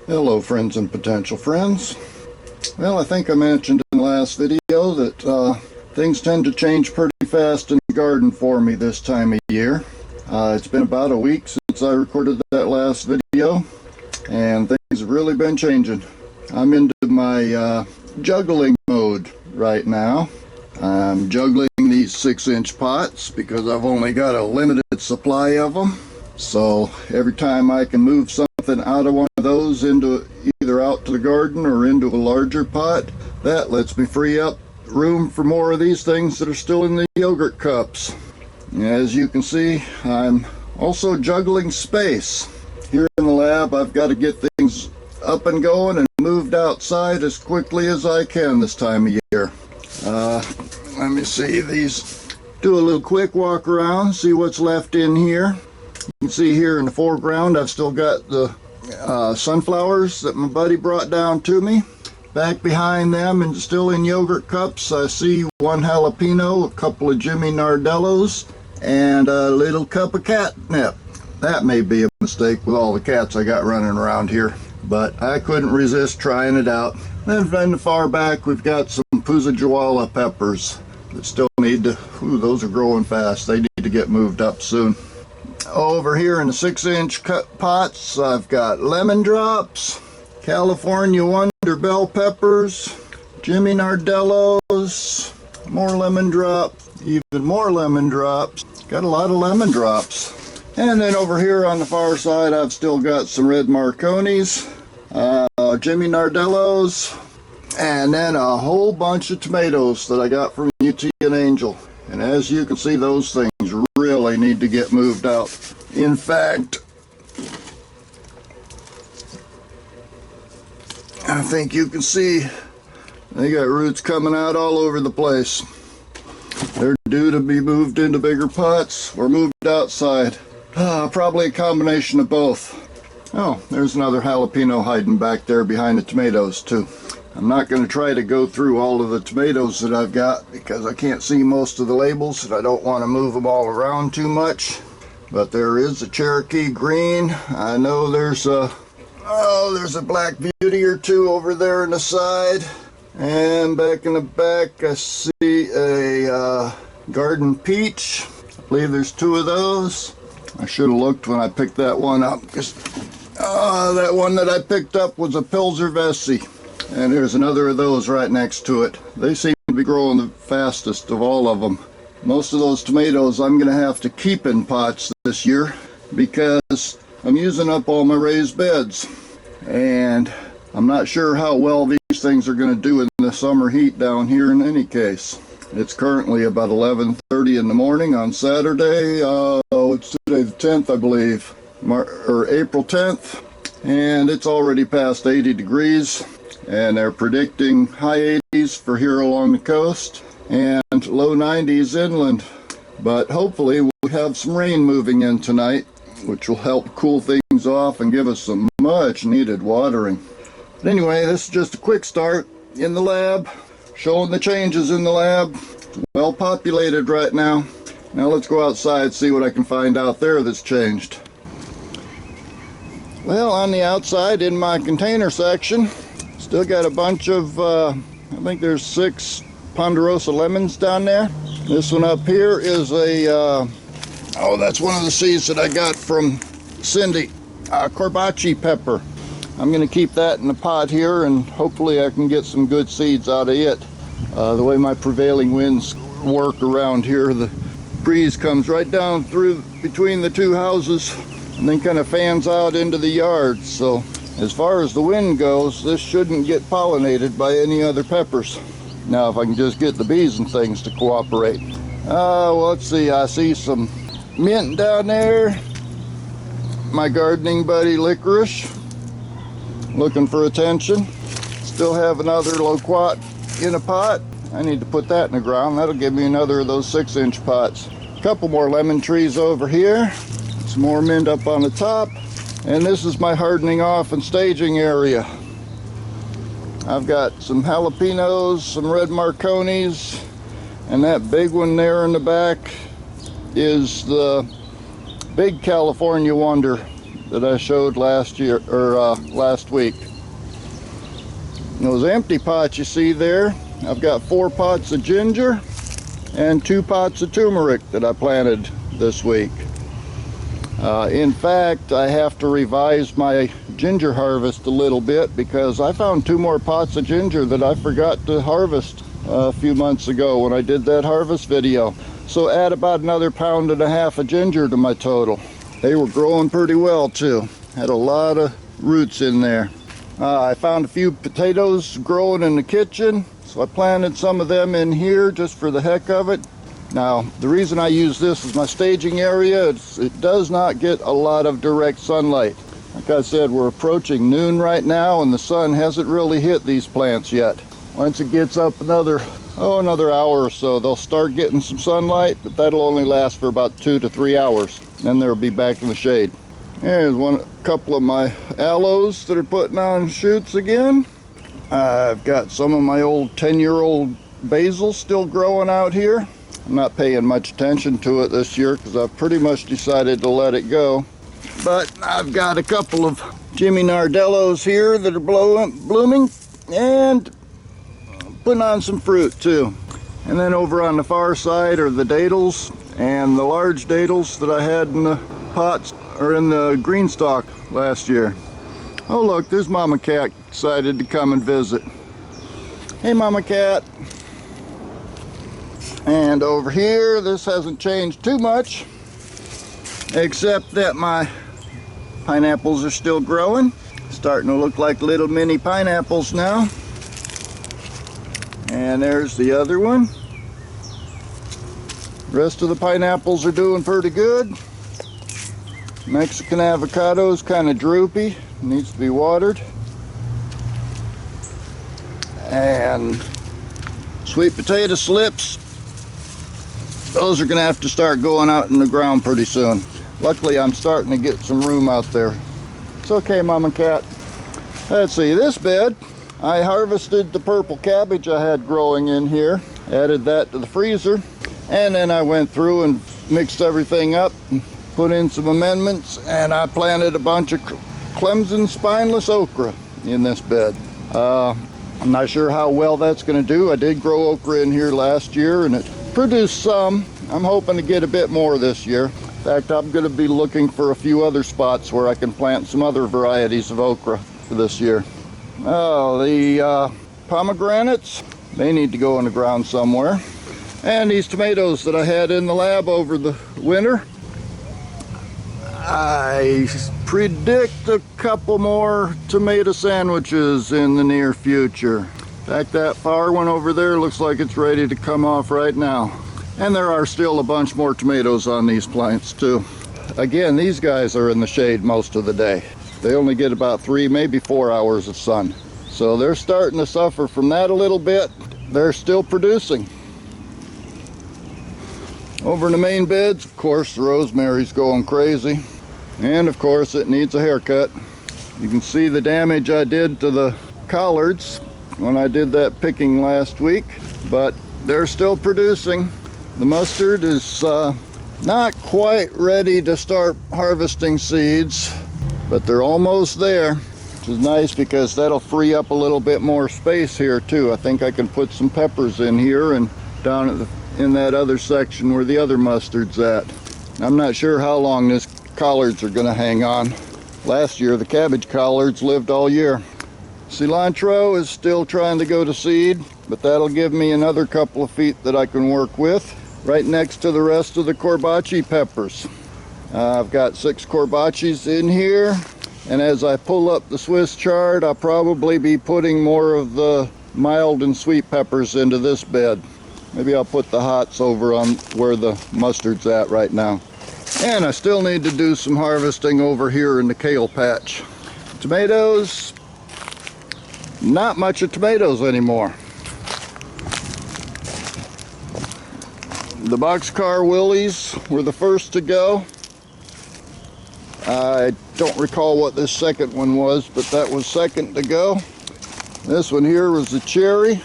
Hello friends and potential friends. Well, I think I mentioned in the last video that things tend to change pretty fast in the garden for me this time of year. It's been about a week since I recorded that last video and things have really been changing. I'm into my juggling mode right now. I'm juggling these 6-inch pots because I've only got a limited supply of them. So every time I can move something out of one of those into either out to the garden or into a larger pot, that lets me free up room for more of these things that are still in the yogurt cups. As you can see, I'm also juggling space. Here in the lab, I've got to get things up and going and moved outside as quickly as I can this time of year. Let me see these. Do a little quick walk around, see what's left in here. You can see here in the foreground I've still got the sunflowers that my buddy brought down to me. Back behind them and still in yogurt cups I see one jalapeno, a couple of Jimmy Nardellos, and a little cup of catnip. That may be a mistake with all the cats I got running around here, but I couldn't resist trying it out. Then in the far back we've got some Puzajuala peppers that still need to, those are growing fast. They need to get moved up soon. Over here in the 6-inch cut pots, I've got lemon drops, California Wonder bell peppers, Jimmy Nardellos, more lemon drops, even more lemon drops. Got a lot of lemon drops. And then over here on the far side, I've still got some red Marconis, Jimmy Nardellos, and then a whole bunch of tomatoes that I got from UT and Angel. And as you can see, those things really need to get moved out. In fact, I think you can see they got roots coming out all over the place. They're due to be moved into bigger pots or moved outside. Probably a combination of both. Oh, there's another jalapeno hiding back there behind the tomatoes too. I'm not going to try to go through all of the tomatoes that I've got because I can't see most of the labels and I don't want to move them all around too much. But there is a Cherokee green. I know there's a black beauty or two over there on the side. And back in the back I see a garden peach. I believe there's 2 of those. I should have looked when I picked that one up because that one that I picked up was a Pilsner Vessi. And there's another of those right next to it. They seem to be growing the fastest of all of them. Most of those tomatoes I'm going to have to keep in pots this year because I'm using up all my raised beds. And I'm not sure how well these things are going to do in the summer heat down here in any case. It's currently about 11:30 in the morning on Saturday. It's today the 10th, I believe, or April 10th. And it's already past 80 degrees. And they're predicting high 80s for here along the coast and low 90s inland. But hopefully we'll have some rain moving in tonight, which will help cool things off and give us some much needed watering. But anyway, this is just a quick start in the lab, showing the changes in the lab. It's well populated right now. Now let's go outside, see what I can find out there that's changed. Well, on the outside in my container section, still got a bunch of, I think there's 6 Ponderosa lemons down there. This one up here is a, that's one of the seeds that I got from Cindy, Corbaci pepper. I'm going to keep that in the pot here and hopefully I can get some good seeds out of it. The way my prevailing winds work around here, the breeze comes right down through between the 2 houses and then kind of fans out into the yard. So as far as the wind goes, this shouldn't get pollinated by any other peppers. Now if I can just get the bees and things to cooperate. Well, let's see, I see some mint down there. My gardening buddy Licorice, looking for attention. Still have another loquat in a pot. I need to put that in the ground. That'll give me another of those 6-inch pots. A couple more lemon trees over here. Some more mint up on the top. And this is my hardening off and staging area. I've got some jalapenos, some red Marconis, and that big one there in the back is the big California Wonder that I showed last year, or last week. Those empty pots you see there, I've got 4 pots of ginger and 2 pots of turmeric that I planted this week. In fact, I have to revise my ginger harvest a little bit because I found 2 more pots of ginger that I forgot to harvest a few months ago when I did that harvest video. So add about another 1.5 pounds of ginger to my total. They were growing pretty well too. Had a lot of roots in there. I found a few potatoes growing in the kitchen, so I planted some of them in here just for the heck of it. Now, the reason I use this as my staging area, it does not get a lot of direct sunlight. Like I said, we're approaching noon right now and the sun hasn't really hit these plants yet. Once it gets up another hour or so, they'll start getting some sunlight, but that'll only last for about 2 to 3 hours. Then they'll be back in the shade. Here's a couple of my aloes that are putting on shoots again. I've got some of my old 10-year-old basil still growing out here. I'm not paying much attention to it this year because I've pretty much decided to let it go. But I've got a couple of Jimmy Nardellos here that are blooming and putting on some fruit too. And then over on the far side are the dahlias and the large dahlias that I had in the pots or in the green stalk last year. Oh look, there's Mama Cat decided to come and visit. Hey Mama Cat. And over here, this hasn't changed too much, except that my pineapples are still growing. Starting to look like little mini pineapples now. And there's the other one. Rest of the pineapples are doing pretty good. Mexican avocado is kind of droopy, needs to be watered. And sweet potato slips, those are going to have to start going out in the ground pretty soon. Luckily, I'm starting to get some room out there. It's okay, Mama Cat. Let's see, this bed, I harvested the purple cabbage I had growing in here, added that to the freezer, and then I went through and mixed everything up, and put in some amendments, and I planted a bunch of Clemson spineless okra in this bed. I'm not sure how well that's going to do. I did grow okra in here last year and it produced some. I'm hoping to get a bit more this year. In fact, I'm going to be looking for a few other spots where I can plant some other varieties of okra for this year. Oh, the pomegranates, they need to go in the ground somewhere. And these tomatoes that I had in the lab over the winter, I predict a couple more tomato sandwiches in the near future. In fact, that far one over there looks like it's ready to come off right now. And there are still a bunch more tomatoes on these plants too. Again, these guys are in the shade most of the day. They only get about 3, maybe 4 hours of sun. So they're starting to suffer from that a little bit. They're still producing. Over in the main beds, of course, the rosemary's going crazy. And of course, it needs a haircut. You can see the damage I did to the collards when I did that picking last week, but they're still producing. The mustard is not quite ready to start harvesting seeds, but they're almost there, which is nice because that'll free up a little bit more space here too. I think I can put some peppers in here and down at in that other section where the other mustard's at. I'm not sure how long this collards are going to hang on. Last year the cabbage collards lived all year. Cilantro is still trying to go to seed, but that'll give me another couple of feet that I can work with right next to the rest of the corbace peppers. I've got 6 corbaces in here, and as I pull up the Swiss chard, I'll probably be putting more of the mild and sweet peppers into this bed. Maybe I'll put the hots over on where the mustard's at right now. And I still need to do some harvesting over here in the kale patch. Tomatoes, not much of tomatoes anymore. The boxcar willies were the first to go. I don't recall what this second one was, but that was second to go. This one here was the cherry.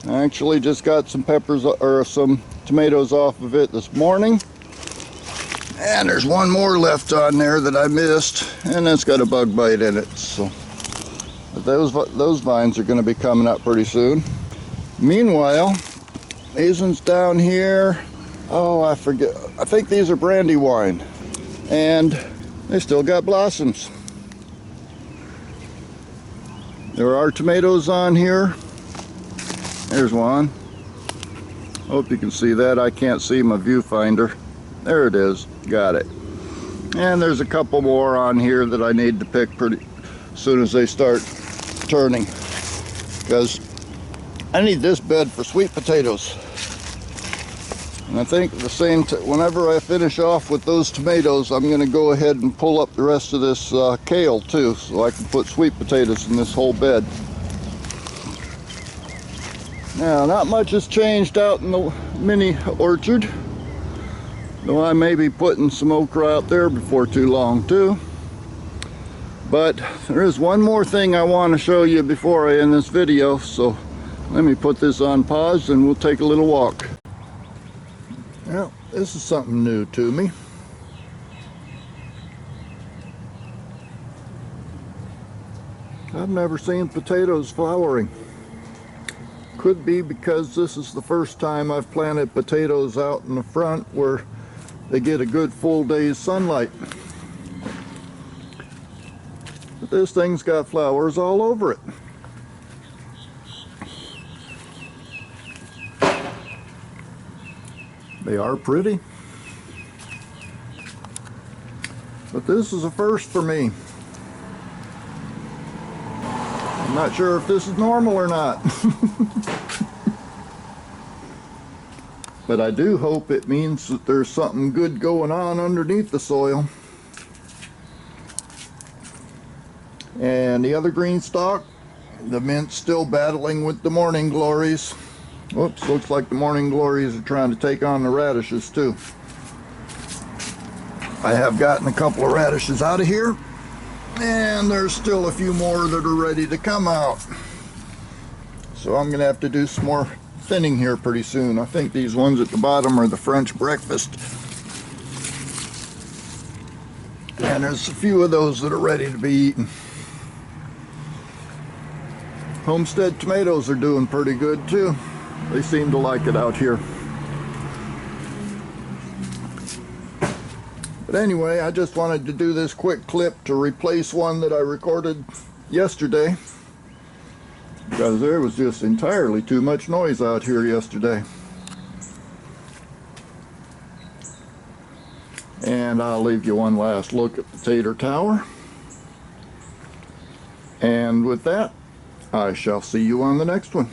I actually just got some peppers or some tomatoes off of it this morning. And there's one more left on there that I missed, and it's got a bug bite in it. So those vines are going to be coming up pretty soon. Meanwhile, these ones down here, oh, I forget. I think these are brandywine, and they still got blossoms. There are tomatoes on here. There's one. Hope you can see that. I can't see my viewfinder. There it is. Got it. And there's a couple more on here that I need to pick pretty soon as they start turning, because I need this bed for sweet potatoes. And I think the same whenever I finish off with those tomatoes, I'm going to go ahead and pull up the rest of this kale too, so I can put sweet potatoes in this whole bed. Now, not much has changed out in the mini orchard, though I may be putting some okra out there before too long too. But there is one more thing I want to show you before I end this video, so let me put this on pause and we'll take a little walk. Well, this is something new to me. I've never seen potatoes flowering. Could be because this is the first time I've planted potatoes out in the front where they get a good full day's sunlight. But this thing's got flowers all over it. They are pretty. But this is a first for me. I'm not sure if this is normal or not. But I do hope it means that there's something good going on underneath the soil. And the other green stalk, the mint's still battling with the morning glories. Whoops, looks like the morning glories are trying to take on the radishes too. I have gotten a couple of radishes out of here, and there's still a few more that are ready to come out. So I'm going to have to do some more thinning here pretty soon. I think these ones at the bottom are the French breakfast. And there's a few of those that are ready to be eaten. Homestead tomatoes are doing pretty good too. They seem to like it out here. But anyway, I just wanted to do this quick clip to replace one that I recorded yesterday, because there was just entirely too much noise out here yesterday. And I'll leave you one last look at the Tater Tower. And with that, I shall see you on the next one.